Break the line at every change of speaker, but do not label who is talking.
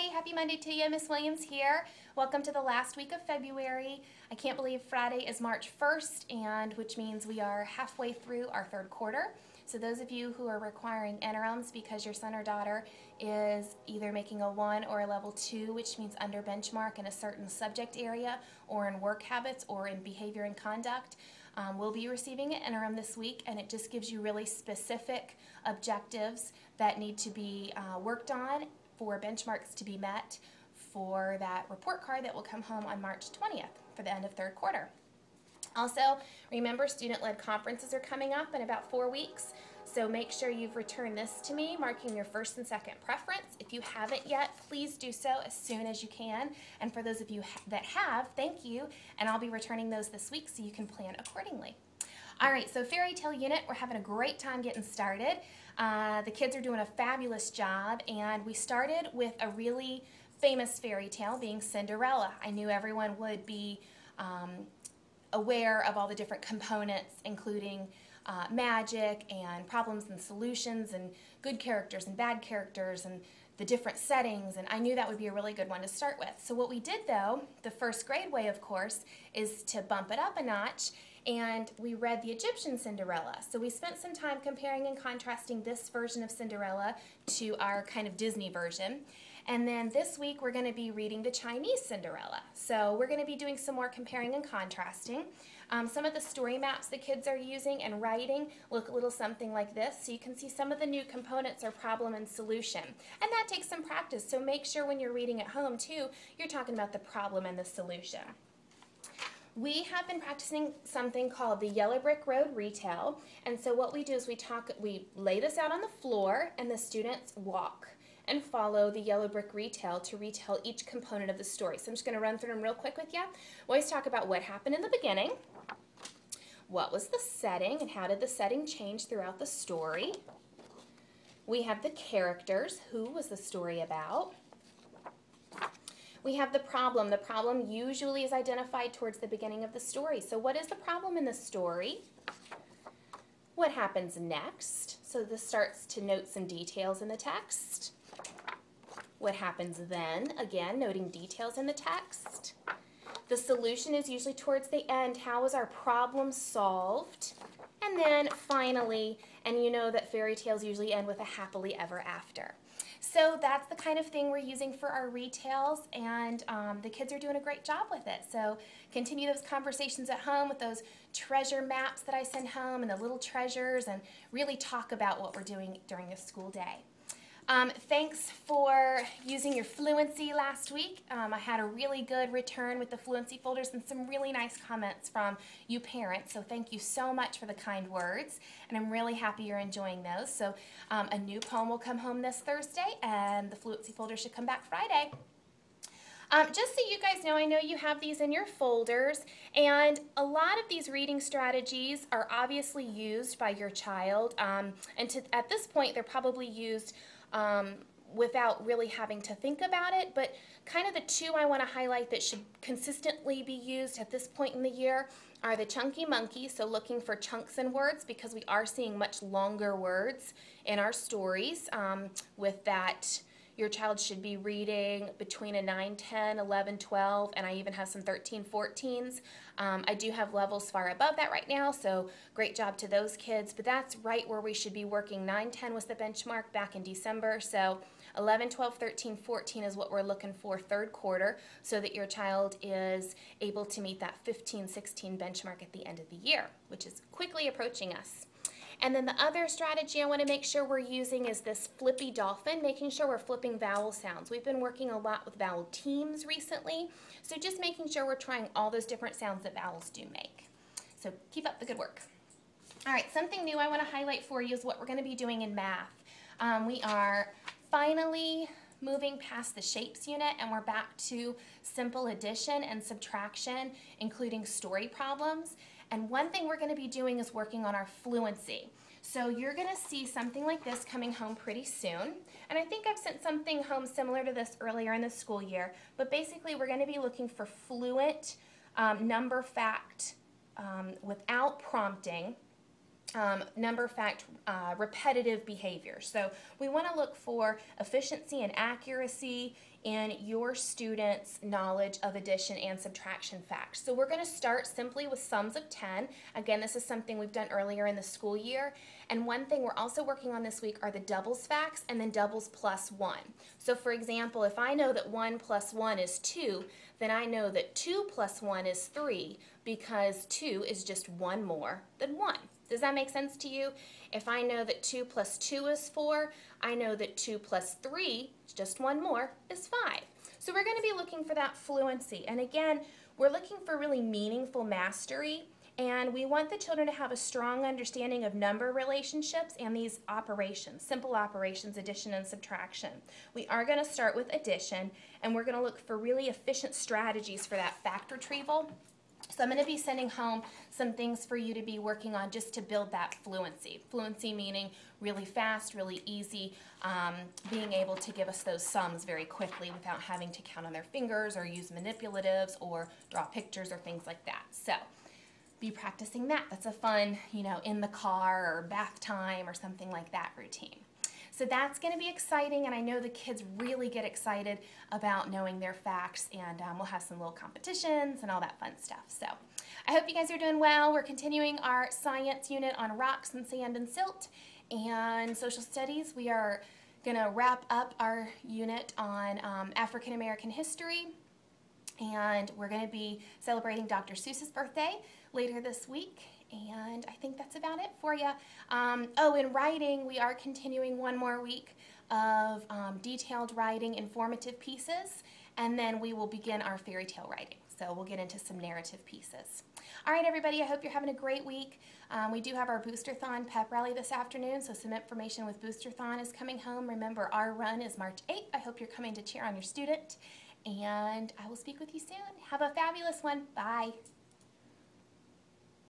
happy Monday to you. Miss Williams here. Welcome to the last week of February. I can't believe Friday is March 1st, and which means we are halfway through our third quarter. So those of you who are requiring interims because your son or daughter is either making a 1 or a level 2, which means under benchmark in a certain subject area or in work habits or in behavior and conduct, we'll be receiving an interim this week, and it just gives you really specific objectives that need to be worked on for benchmarks to be met for that report card that will come home on March 20th for the end of third quarter. Also, remember student-led conferences are coming up in about 4 weeks, so make sure you've returned this to me, marking your first and second preference. If you haven't yet, please do so as soon as you can. And for those of you that have, thank you, and I'll be returning those this week so you can plan accordingly. All right, so fairy tale unit, we're having a great time getting started. The kids are doing a fabulous job, and we started with a really famous fairy tale being Cinderella. I knew everyone would be aware of all the different components, including magic and problems and solutions and good characters and bad characters and the different settings, and I knew that would be a really good one to start with. So what we did, though, the first grade way, of course, is to bump it up a notch, and we read the Egyptian Cinderella. So we spent some time comparing and contrasting this version of Cinderella to our kind of Disney version. And then this week we're going to be reading the Chinese Cinderella. So we're going to be doing some more comparing and contrasting. Some of the story maps the kids are using and writing look a little something like this. So you can see some of the new components are problem and solution. And that takes some practice. So make sure when you're reading at home too, you're talking about the problem and the solution. We have been practicing something called the Yellow Brick Road Retell. And so what we do is we lay this out on the floor and the students walk and follow the Yellow Brick Retell to retell each component of the story. So I'm just going to run through them real quick with you. We always talk about what happened in the beginning, what was the setting, and how did the setting change throughout the story. We have the characters, who was the story about. We have the problem. The problem usually is identified towards the beginning of the story. So what is the problem in the story? What happens next? So this starts to note some details in the text. What happens then? Again, noting details in the text. The solution is usually towards the end. How is our problem solved? And then finally, and you know that fairy tales usually end with a happily ever after. So that's the kind of thing we're using for our retells, and the kids are doing a great job with it. So continue those conversations at home with those treasure maps that I send home and the little treasures, and really talk about what we're doing during the school day. Thanks for using your Fluency last week. I had a really good return with the Fluency folders and some really nice comments from you parents, so thank you so much for the kind words, and I'm really happy you're enjoying those. So a new poem will come home this Thursday, and the Fluency folder should come back Friday. Just so you guys know, I know you have these in your folders, and a lot of these reading strategies are obviously used by your child, and at this point they're probably used without really having to think about it, but kind of the two I want to highlight that should consistently be used at this point in the year are the Chunky Monkey, so looking for chunks in words because we are seeing much longer words in our stories with that. Your child should be reading between a 9, 10, 11, 12, and I even have some 13, 14s. I do have levels far above that right now, so great job to those kids. But that's right where we should be working. 9, 10 was the benchmark back in December, so 11, 12, 13, 14 is what we're looking for third quarter so that your child is able to meet that 15, 16 benchmark at the end of the year, which is quickly approaching us. And then the other strategy I want to make sure we're using is this Flippy Dolphin, making sure we're flipping vowel sounds. We've been working a lot with vowel teams recently, so just making sure we're trying all those different sounds that vowels do make. So keep up the good work. All right, something new I want to highlight for you is what we're going to be doing in math. We are finally moving past the shapes unit, and we're back to simple addition and subtraction, including story problems. And one thing we're going to be doing is working on our fluency. So you're going to see something like this coming home pretty soon. And I think I've sent something home similar to this earlier in the school year. But basically we're going to be looking for fluent number fact without prompting number fact repetitive behavior. So we want to look for efficiency and accuracy in your students' knowledge of addition and subtraction facts. So we're going to start simply with sums of 10. Again, this is something we've done earlier in the school year. And one thing we're also working on this week are the doubles facts and then doubles plus 1. So for example, if I know that 1 plus 1 is 2, then I know that 2 plus 1 is 3 because 2 is just 1 more than 1. Does that make sense to you? If I know that 2 plus 2 is 4, I know that 2 plus 3, just 1 more, is 5. So we're going to be looking for that fluency. And again, we're looking for really meaningful mastery, and we want the children to have a strong understanding of number relationships and these operations, simple operations, addition and subtraction. We are going to start with addition, and we're going to look for really efficient strategies for that fact retrieval. So I'm going to be sending home some things for you to be working on just to build that fluency. Fluency meaning really fast, really easy, being able to give us those sums very quickly without having to count on their fingers or use manipulatives or draw pictures or things like that. So be practicing that. That's a fun, in the car or bath time or something like that routine. So that's going to be exciting, and I know the kids really get excited about knowing their facts, and we'll have some little competitions and all that fun stuff. So I hope you guys are doing well. We're continuing our science unit on rocks and sand and silt, and social studies. We are going to wrap up our unit on African American history, and we're going to be celebrating Dr. Seuss's birthday later this week. And I think that's about it for you. In writing, we are continuing one more week of detailed writing, informative pieces, and then we will begin our fairy tale writing. So we'll get into some narrative pieces. All right, everybody, I hope you're having a great week. We do have our Boosterthon pep rally this afternoon, so some information with Boosterthon is coming home. Remember, our run is March 8th. I hope you're coming to cheer on your student, and I will speak with you soon. Have a fabulous one. Bye.